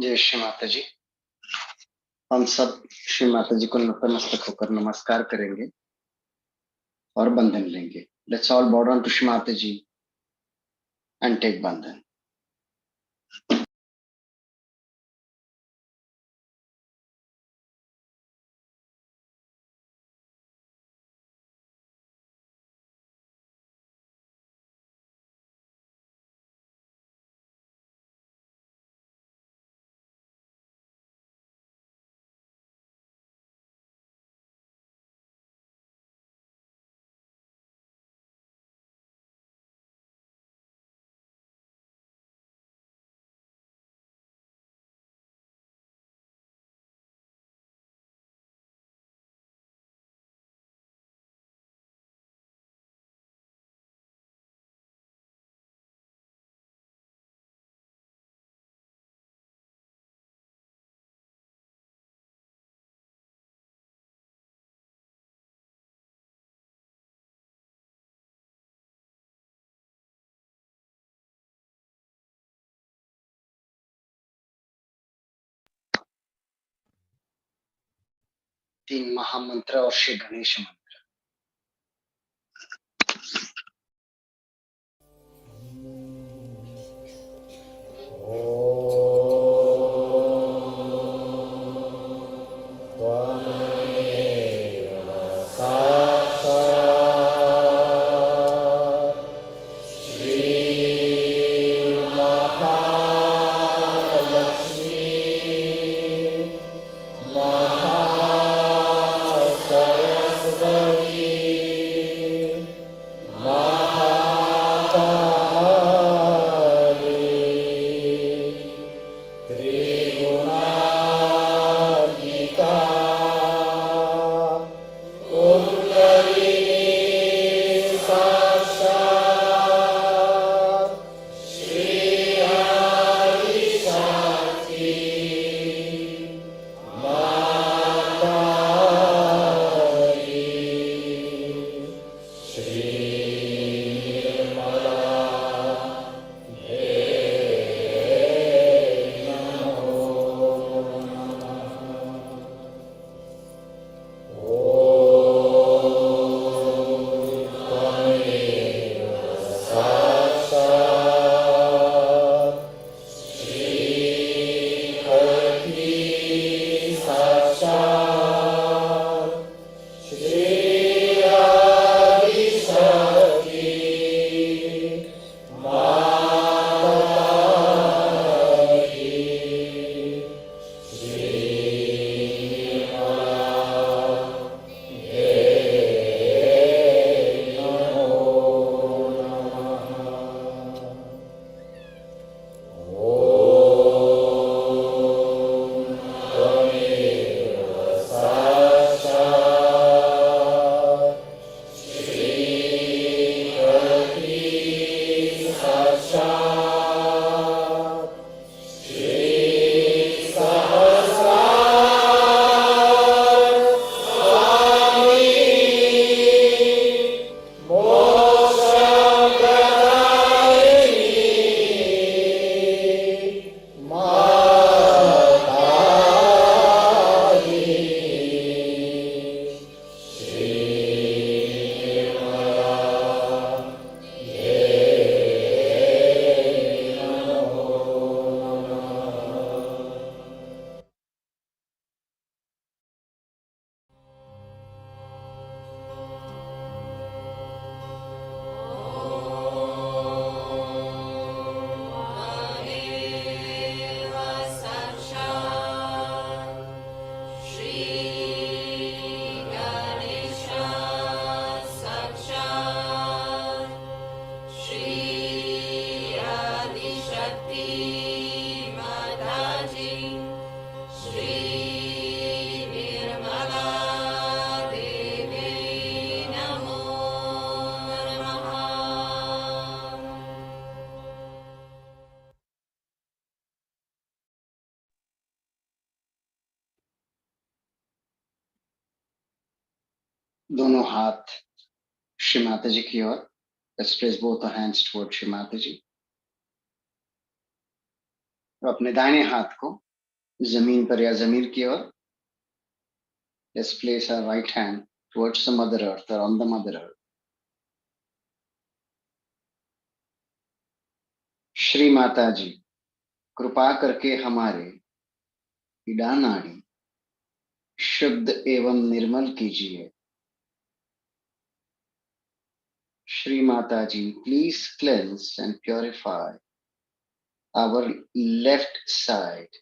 जय श्री माता जी। हम सब श्री माता जी को नतमस्तक होकर नमस्कार करेंगे और बंधन लेंगे। Let's all bow down to Shri Mata ji and take बंधन। तीन महामंत्र और श्री गणेश मंत्र। दोनों हाथ श्री माता जी की ओर। Let's place both our hands toward Shri Mata जी। और अपने दाहिने हाथ को जमीन पर या जमीन की ओर. Let's place our right hand towards the Mother Earth or on the Mother Earth. Shri Mata जी, कृपा करके हमारे पीड़ा नाड़ी शुद्ध एवं निर्मल कीजिए. श्री माता जी, please cleanse and purify our left side.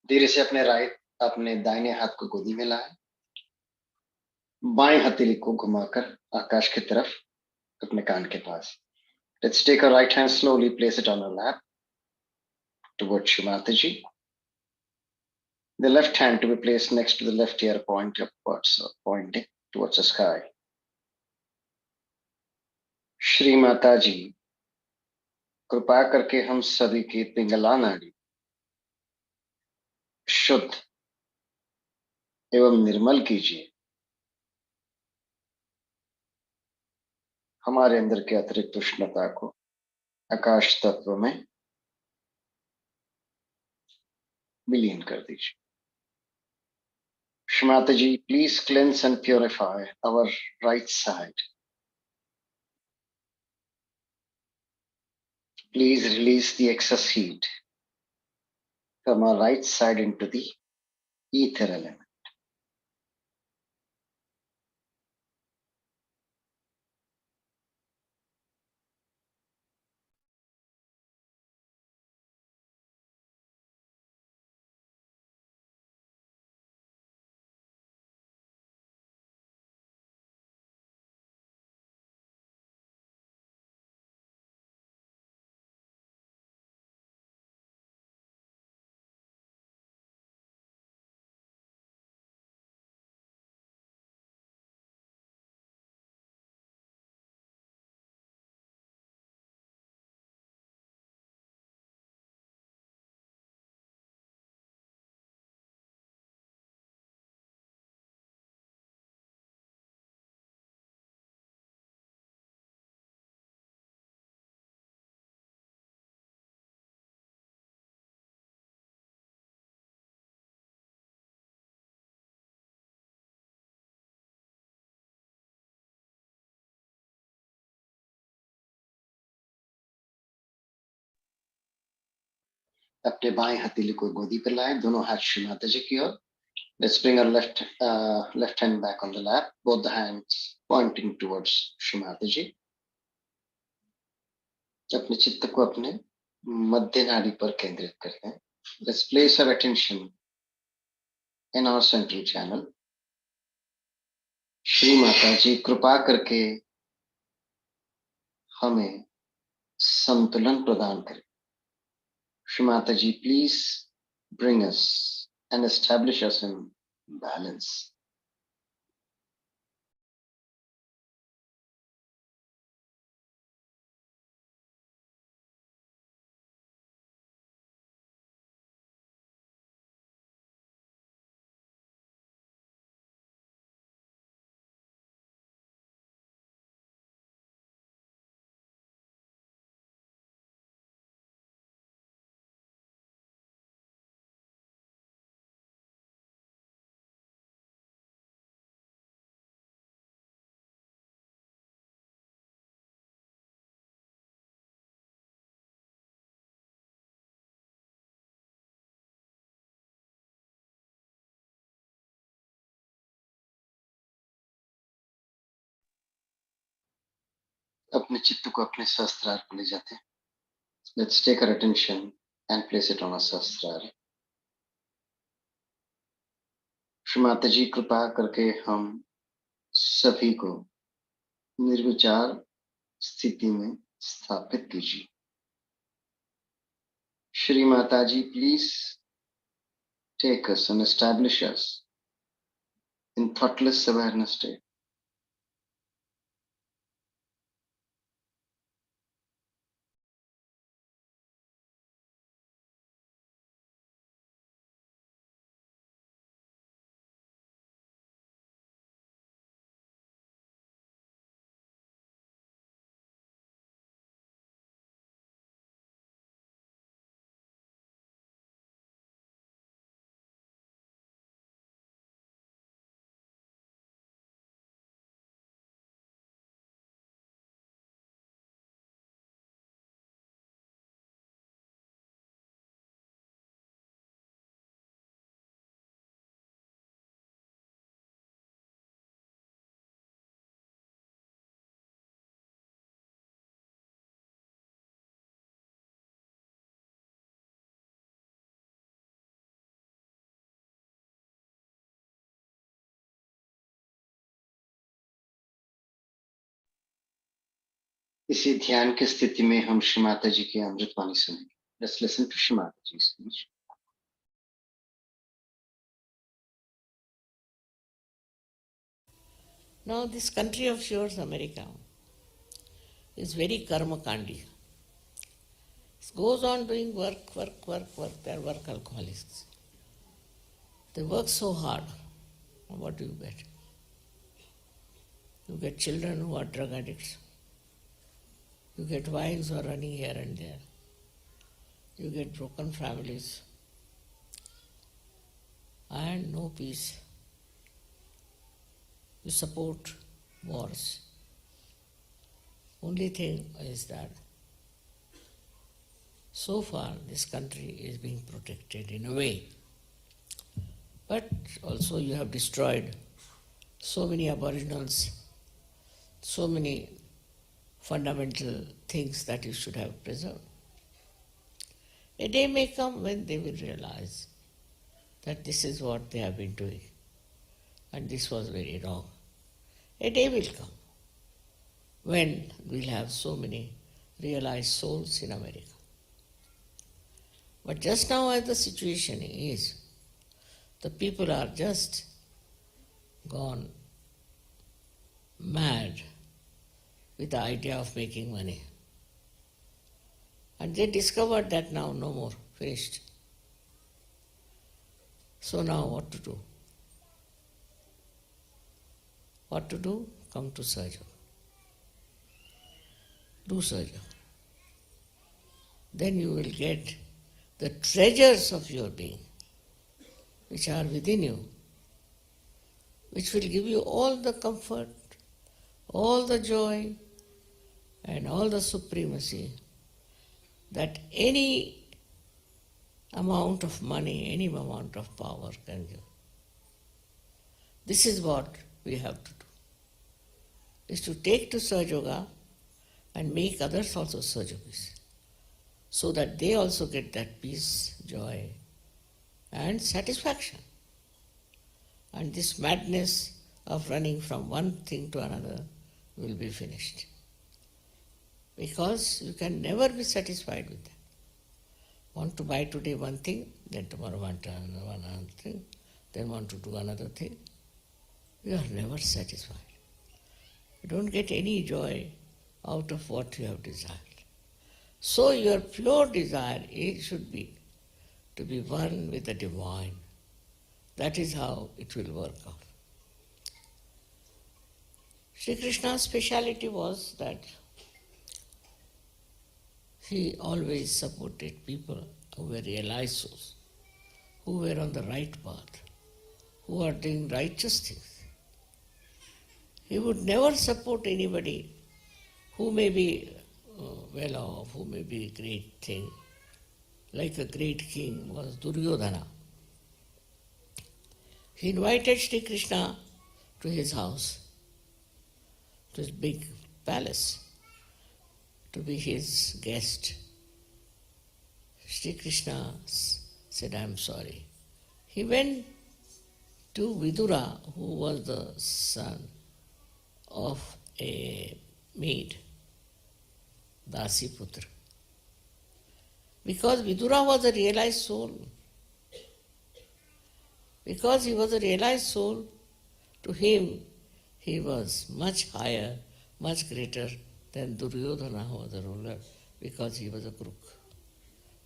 धीरे से अपने दाहिने हाथ को गोदी में लाएं. बाएं हथेली को घुमाकर आकाश की तरफ अपने कान के पास. Let's take our right hand slowly, place it on our lap towards Shrimataji. The left hand to be placed next to the left ear, point upwards, pointing towards the sky. Shri Mata जी, कृपा करके हम सभी की पिंगला नाड़ी शुद्ध एवं निर्मल कीजिए. हमारे अंदर के अतिरिक्त उष्णता को आकाश तत्व में विलीन कर दीजिए. Shrimata ji, please cleanse and purify our right side. Please release the excess heat from our right side into the ether element. अपने बाएं हथेली को गोदी पर लाएं, दोनों हाथ श्री माता जी की ओर. Let's bring our left hand back on the lap, both the hands pointing towards Shri Mataji. अपने चित्त को अपने मध्य नाड़ी पर केंद्रित करते हैं. Let's place our attention in our central channel. Shri Mata जी, कृपा करके हमें संतुलन प्रदान करें. श्री माता जी, please bring us and establish us in balance. अपने चित्त को अपने सहस्त्रार पर ले जाते हैं. Let's take our attention and place it on our सहस्त्रार. Shri Mata जी कृपा करके हम सभी को निर्विचार स्थिति में स्थापित कीजिए। श्री माता जी, please take us and establish us in thoughtless awareness state. इसी ध्यान की स्थिति में हम श्री माता जी की अमृतवाणी सुनेंगे। Let's listen to Shri Mataji's speech. Now, this country of yours, America, is very karma kandi. It goes on doing work. They are work alcoholics. They work so hard. What do you get? You get children who are drug addicts. You get wives who are running here and there. You get broken families. And no peace. You support wars. Only thing is that so far this country is being protected in a way. But also you have destroyed so many aboriginals, so many fundamental things that you should have preserved. A day may come when they will realize that this is what they have been doing and this was very wrong. A day will come when we'll have so many realized souls in America. But just now as the situation is, the people are just gone mad with the idea of making money. And they discovered that now no more, finished. So now what to do? What to do? Come to Sahaja. Do Sahaja. Then you will get the treasures of your being, which are within you, which will give you all the comfort, all the joy, and all the supremacy that any amount of money, any amount of power can give. This is what we have to do, is to take to Sahaja Yoga and make others also Sahaja Yogis, so that they also get that peace, joy, and satisfaction. And this madness of running from one thing to another will be finished. Because you can never be satisfied with that. Want to buy today one thing, then tomorrow want another thing, then want to do another thing. You are never satisfied. You don't get any joy out of what you have desired. So your pure desire should be to be one with the divine. That is how it will work out. Sri Krishna's speciality was that he always supported people who were realized souls, who were on the right path, who are doing righteous things. He would never support anybody who may be well off, who may be a great thing, like a great king was Duryodhana. He invited Sri Krishna to his house, to his big palace, to be his guest. Sri Krishna said, "I am sorry." He went to Vidura, who was the son of a maid, Dasiputra. Because Vidura was a realized soul. Because he was a realized soul, to him he was much higher, much greater than Duryodhana, who was a ruler, because he was a crook,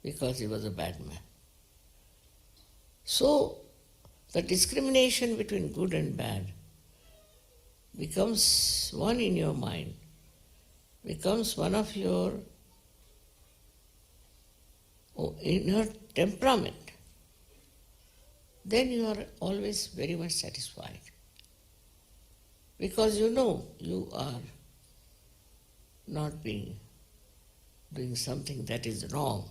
because he was a bad man. So, the discrimination between good and bad becomes one in your mind, becomes one of your inner temperament, then you are always very much satisfied. Because you know you are not doing something that is wrong.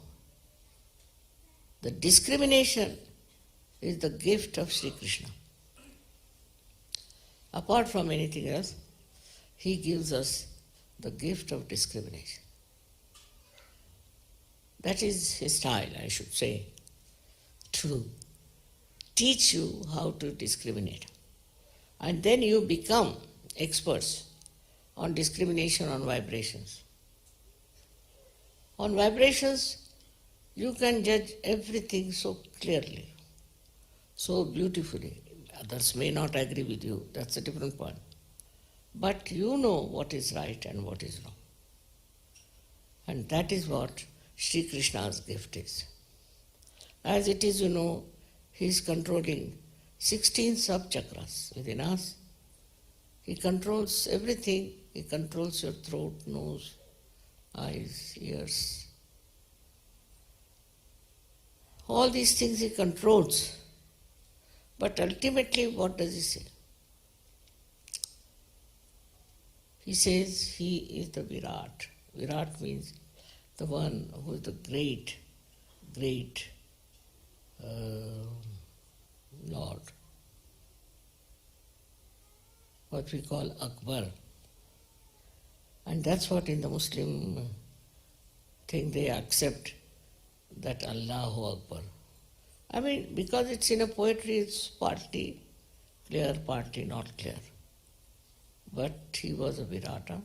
The discrimination is the gift of Sri Krishna. Apart from anything else, he gives us the gift of discrimination. That is his style, I should say, to teach you how to discriminate. And then you become experts on discrimination on vibrations. On vibrations, you can judge everything so clearly, so beautifully. Others may not agree with you, that's a different point. But you know what is right and what is wrong. And that is what Sri Krishna's gift is. As it is, you know, he is controlling 16 sub-chakras within us. He controls everything. He controls your throat, nose, eyes, ears. All these things he controls. But ultimately, what does he say? He says he is the Virat. Virat means the one who is the great Lord. What we call Akbar. And that's what in the Muslim thing they accept, that Allahu Akbar. I mean, because it's in a poetry, it's partly clear, partly not clear. But he was a Virata,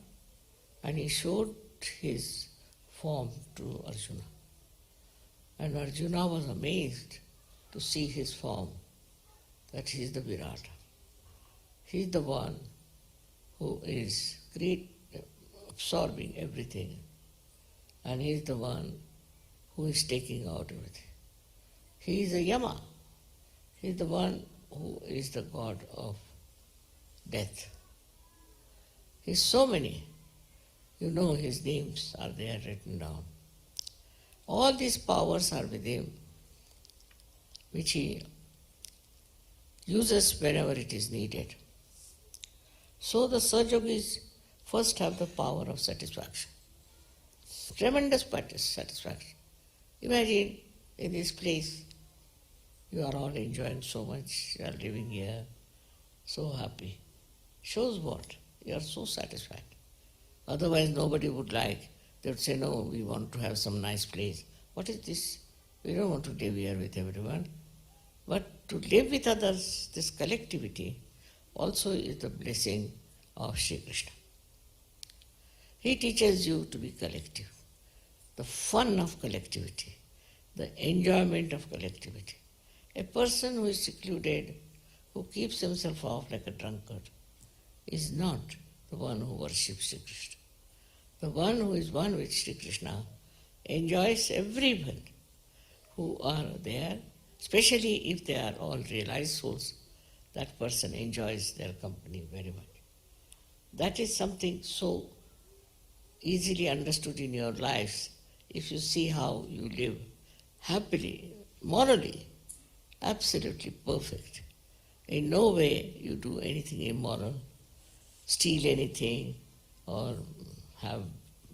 and he showed his form to Arjuna. And Arjuna was amazed to see his form, that he is the Virata. He is the one who is absorbing everything, and he is the one who is taking out everything. He is a Yama. He is the one who is the god of death. He is so many. You know his names are there written down. All these powers are with him, which he uses whenever it is needed. So the Sahajogis first have the power of satisfaction. Tremendous satisfaction. Imagine in this place, you are all enjoying so much, you are living here, so happy. Shows what? You are so satisfied. Otherwise nobody would like. They would say, no, we want to have some nice place. What is this? We don't want to live here with everyone. But to live with others, this collectivity, also is the blessing of Sri Krishna. He teaches you to be collective. The fun of collectivity, the enjoyment of collectivity. A person who is secluded, who keeps himself off like a drunkard, is not the one who worships Sri Krishna. The one who is one with Sri Krishna enjoys everyone who are there, especially if they are all realized souls. That person enjoys their company very much. That is something so easily understood in your lives if you see how you live happily, morally, absolutely perfect. In no way you do anything immoral, steal anything, or have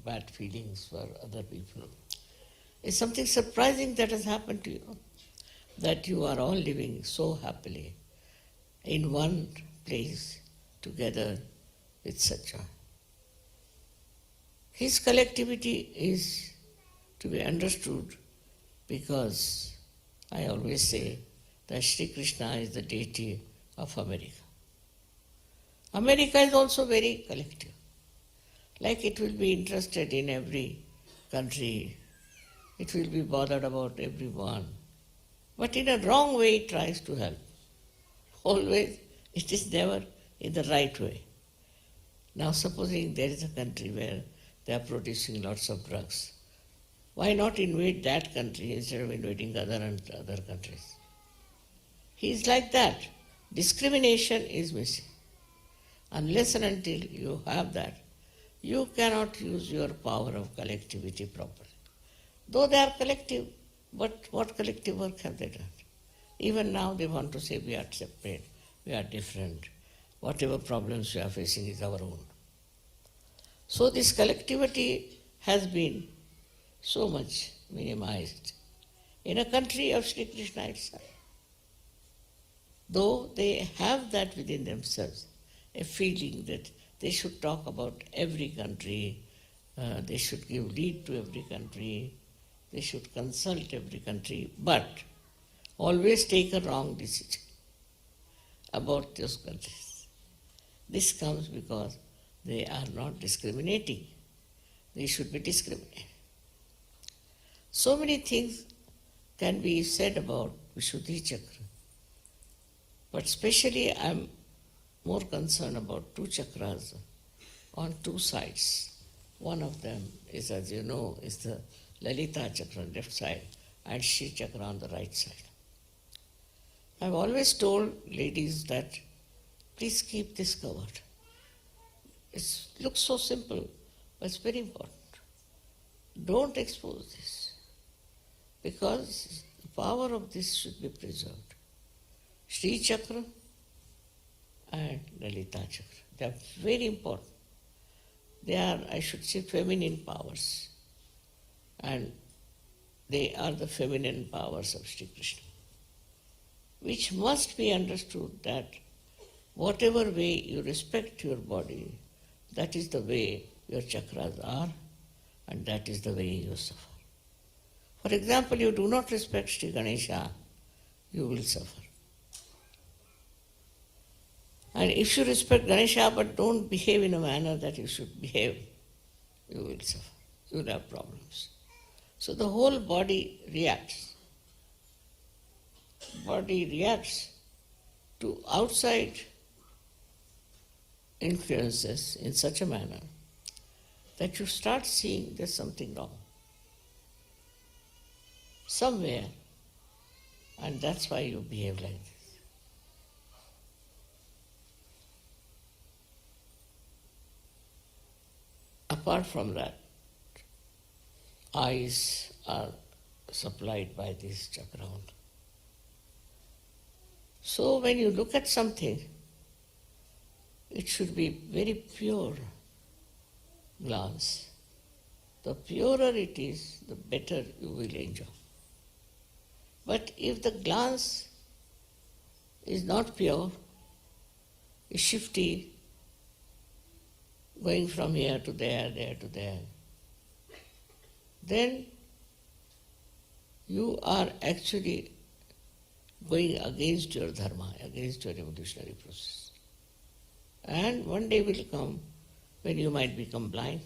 bad feelings for other people. It's something surprising that has happened to you, that you are all living so happily in one place together with such joy. His collectivity is to be understood because I always say that Sri Krishna is the deity of America. America is also very collective. Like it will be interested in every country, it will be bothered about everyone, but in a wrong way it tries to help. Always, it is never in the right way. Now supposing there is a country where they are producing lots of drugs, why not invade that country instead of invading other countries? He is like that. Discrimination is missing. Unless and until you have that, you cannot use your power of collectivity properly. Though they are collective, but what collective work have they done? Even now they want to say we are separate, we are different. Whatever problems we are facing is our own. So this collectivity has been so much minimized in a country of Sri Krishna itself. Though they have that within themselves, a feeling that they should talk about every country, they should give lead to every country, they should consult every country, but always take a wrong decision about those countries. This comes because they are not discriminating. They should be discriminating. So many things can be said about Vishuddhi Chakra, but especially I am more concerned about two chakras on two sides. One of them is, as you know, is the Lalita Chakra on the left side and Shri Chakra on the right side. I've always told ladies that please keep this covered. It looks so simple, but it's very important. Don't expose this, because the power of this should be preserved. Shri Chakra and Lalita Chakra, they are very important. They are, I should say, feminine powers, and they are the feminine powers of Sri Krishna, which must be understood that whatever way you respect your body, that is the way your chakras are, and that is the way you suffer. For example, you do not respect Sri Ganesha, you will suffer. And if you respect Ganesha but don't behave in a manner that you should behave, you will suffer. You will have problems. So the whole body reacts. Body reacts to outside influences in such a manner that you start seeing there's something wrong somewhere, and that's why you behave like this. Apart from that, eyes are supplied by this chakra. So when you look at something, it should be very pure glance. The purer it is, the better you will enjoy. But if the glance is not pure, is shifty, going from here to there to there, then you are actually going against your dharma, against your evolutionary process. And one day will come when you might become blind,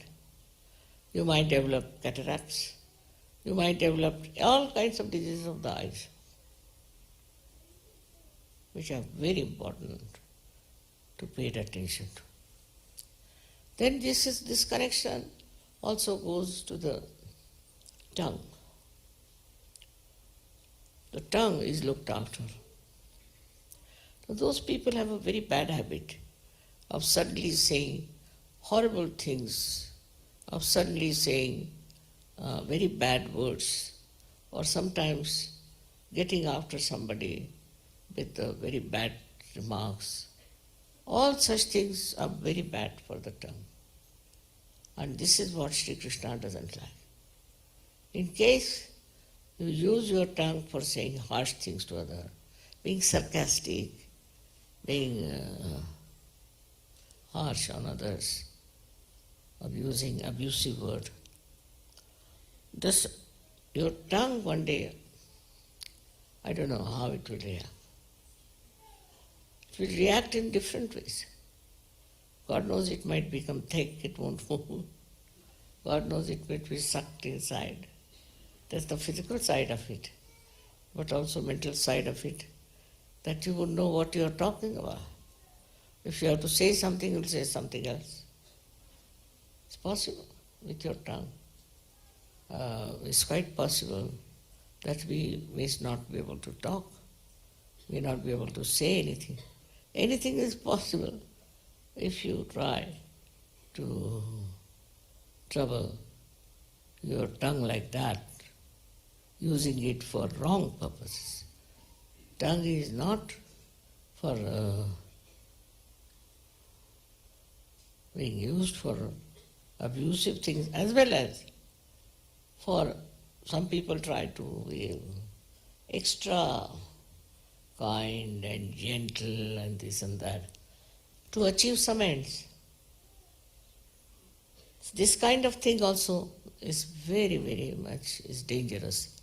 you might develop cataracts, you might develop all kinds of diseases of the eyes, which are very important to pay attention to. Then this connection also goes to the tongue. The tongue is looked after. So those people have a very bad habit of suddenly saying horrible things, of suddenly saying very bad words, or sometimes getting after somebody with very bad remarks. All such things are very bad for the tongue. And this is what Sri Krishna doesn't like. In case you use your tongue for saying harsh things to others, being sarcastic, being harsh on others, or using abusive word, your tongue one day, I don't know how it will react. It will react in different ways. God knows it might become thick, it won't move. God knows it might be sucked inside. That's the physical side of it, but also mental side of it, that you would know what you are talking about. If you have to say something, you will say something else. It's possible with your tongue. It's quite possible that we may not be able to talk, may not be able to say anything. Anything is possible if you try to trouble your tongue like that, using it for wrong purposes. Tongue is not for being used for abusive things, as well as for some people try to be extra kind and gentle and this and that to achieve some ends. This kind of thing also is very, very much is dangerous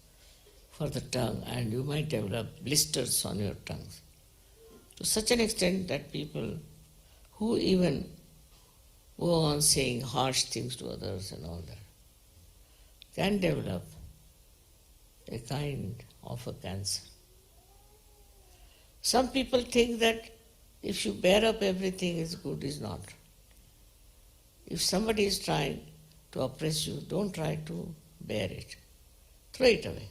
for the tongue, and you might develop blisters on your tongues to such an extent that people who even go on saying harsh things to others and all that can develop a kind of a cancer. Some people think that if you bear up everything is good, is not. If somebody is trying to oppress you, don't try to bear it. Throw it away.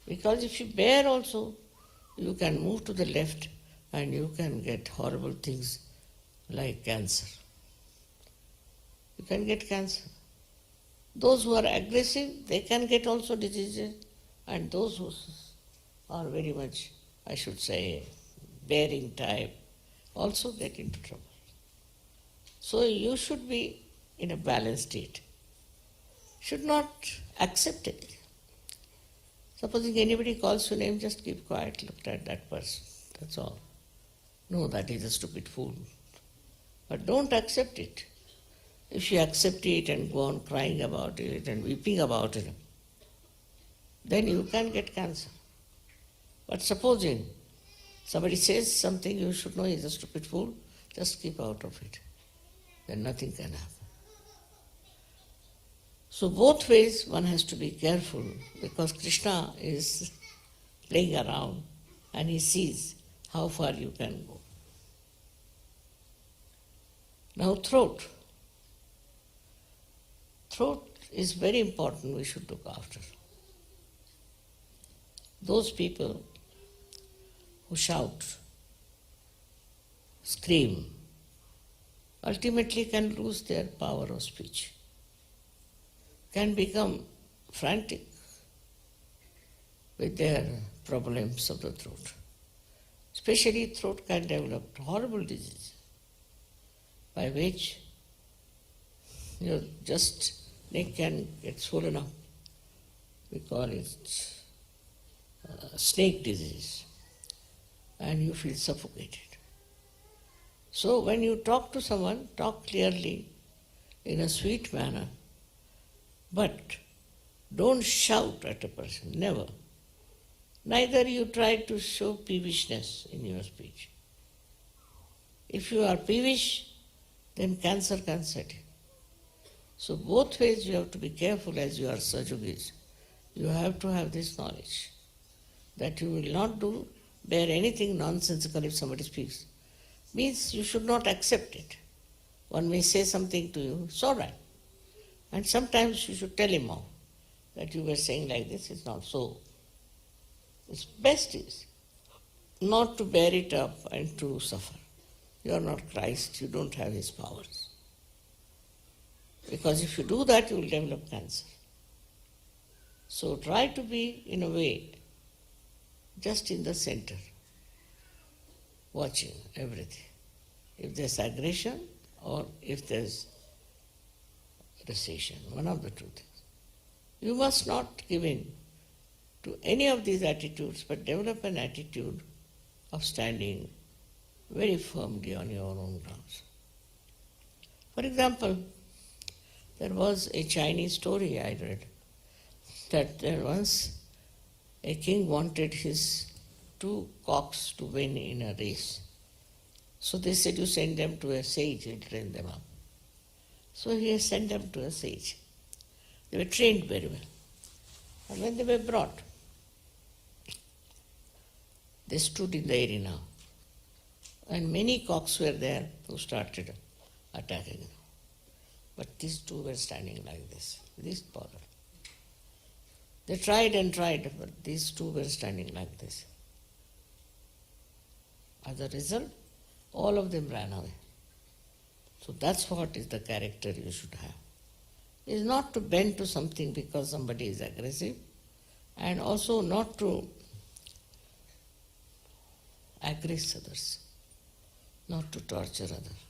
Because if you bear also, you can move to the left and you can get horrible things like cancer. You can get cancer. Those who are aggressive, they can get also diseases, and those who are very much, I should say, bearing type, also get into trouble. So you should be in a balanced state. Should not accept it. Supposing anybody calls your name, just keep quiet, look at that person. That's all. No, that is a stupid fool. But don't accept it. If you accept it and go on crying about it and weeping about it, then you can get cancer. But supposing somebody says something, you should know he's a stupid fool, just keep out of it. Then nothing can happen. So both ways one has to be careful, because Krishna is playing around and he sees how far you can go. Now throat. Throat is very important, we should look after. Those people who shout, scream, ultimately can lose their power of speech, can become frantic with their problems of the throat. Especially throat can develop horrible disease by which your just neck can get swollen up. We call it snake disease, and you feel suffocated. So when you talk to someone, talk clearly in a sweet manner, but don't shout at a person, never. Neither you try to show peevishness in your speech. If you are peevish, then cancer can set in. So both ways you have to be careful as you are Sajogis. You have to have this knowledge that you will not bear anything nonsensical if somebody speaks. Means you should not accept it. One may say something to you, it's all right. And sometimes you should tell him off that you were saying like this, it's not so. It's best is not to bear it up and to suffer. You are not Christ, you don't have his powers. Because if you do that, you will develop cancer. So try to be, in a way, just in the center, watching everything. If there's aggression or if there's recession, one of the two things. You must not give in to any of these attitudes, but develop an attitude of standing very firmly on your own grounds. For example, there was a Chinese story I read that there once a king wanted his two cocks to win in a race. So they said, you send them to a sage, he'll train them up. So he has sent them to a sage. They were trained very well. And when they were brought, they stood in the arena. And many cocks were there who started attacking them. But these two were standing like this power. They tried and tried, but these two were standing like this. As a result, all of them ran away. So that's what is the character you should have. Is not to bend to something because somebody is aggressive, and also not to aggress others, not to torture others,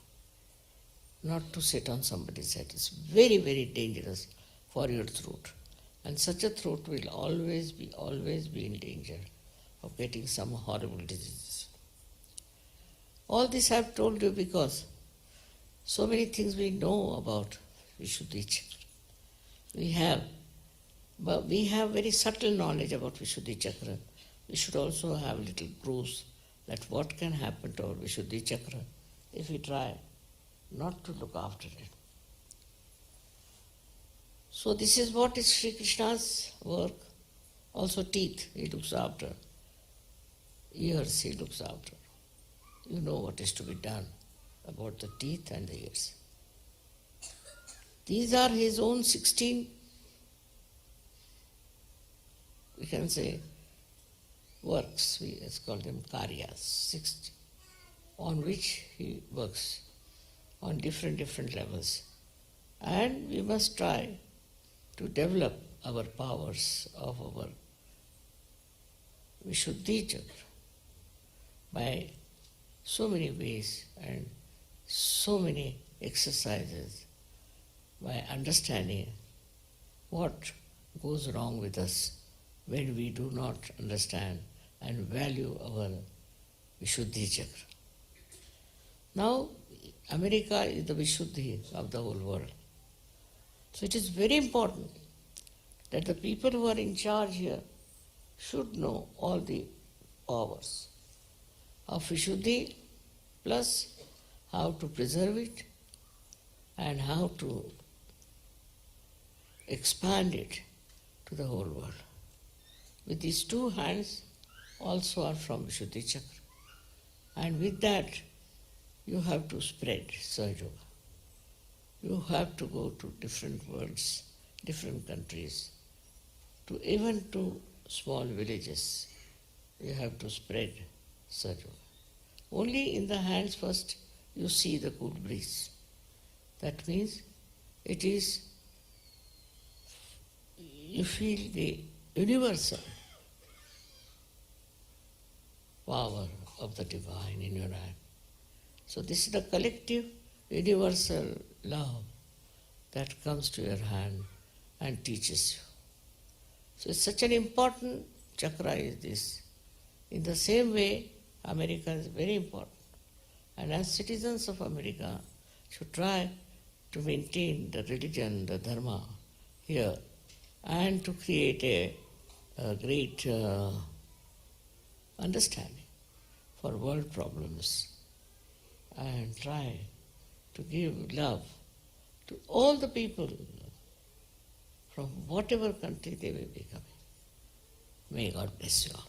not to sit on somebody's head. It's very, very dangerous for your throat. And such a throat will always be in danger of getting some horrible diseases. All this I have told you because so many things we know about Vishuddhi Chakra. But we have very subtle knowledge about Vishuddhi Chakra. We should also have little proofs that what can happen to our Vishuddhi Chakra if we try not to look after it. So this is what is Sri Krishna's work. Also teeth he looks after. Ears he looks after. You know what is to be done about the teeth and the ears. These are his own 16, we can say, works. We call them karyas, 60, on which he works on different levels. And we must try to develop our powers of our Vishuddhi Chakra by so many ways and so many exercises, by understanding what goes wrong with us when we do not understand and value our Vishuddhi Chakra. Now, America is the Vishuddhi of the whole world. So it is very important that the people who are in charge here should know all the powers of Vishuddhi, plus how to preserve it and how to expand it to the whole world. With these two hands also are from Vishuddhi Chakra. And with that, you have to spread Sahaja. You have to go to different worlds, different countries, to even to small villages. You have to spread Sahaja. Only in the hands first you see the cool breeze. That means it is, you feel the universal power of the divine in your hand. So this is the collective universal love that comes to your hand and teaches you. So it's such an important chakra is this. In the same way, America is very important. And as citizens of America, should try to maintain the religion, the dharma here, and to create a great understanding for world problems, and try to give love to all the people from whatever country they may be coming. May God bless you all.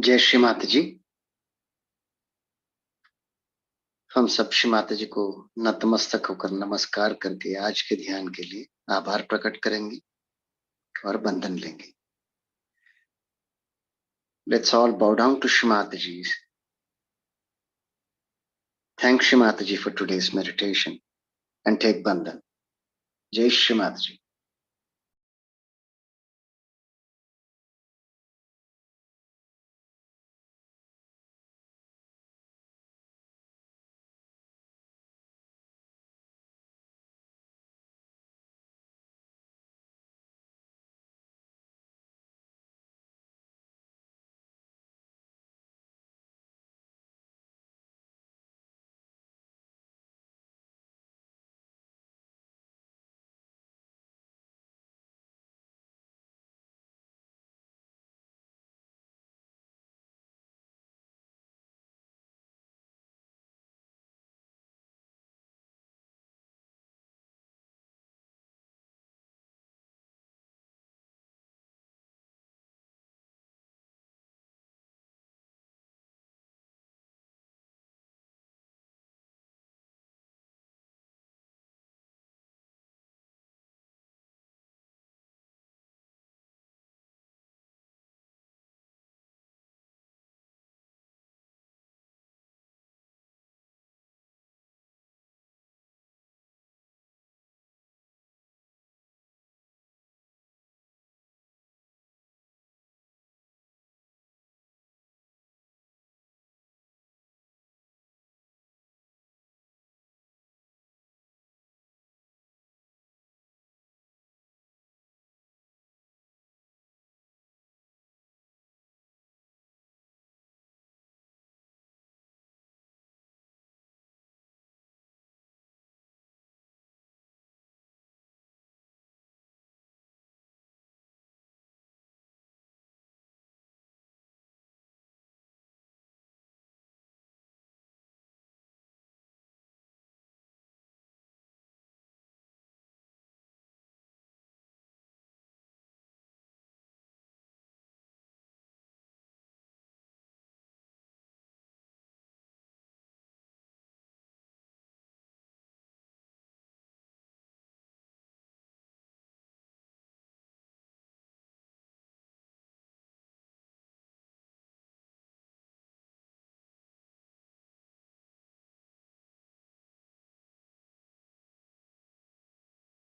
जय श्री माता जी। हम सब श्री माता जी को नतमस्तक होकर नमस्कार करके आज के ध्यान के लिए आभार प्रकट करेंगे और बंधन लेंगे। Let's all bow down to Shri Mataji. Thank Shri Mataji for today's meditation and take bandhan. Jai Shri Mataji.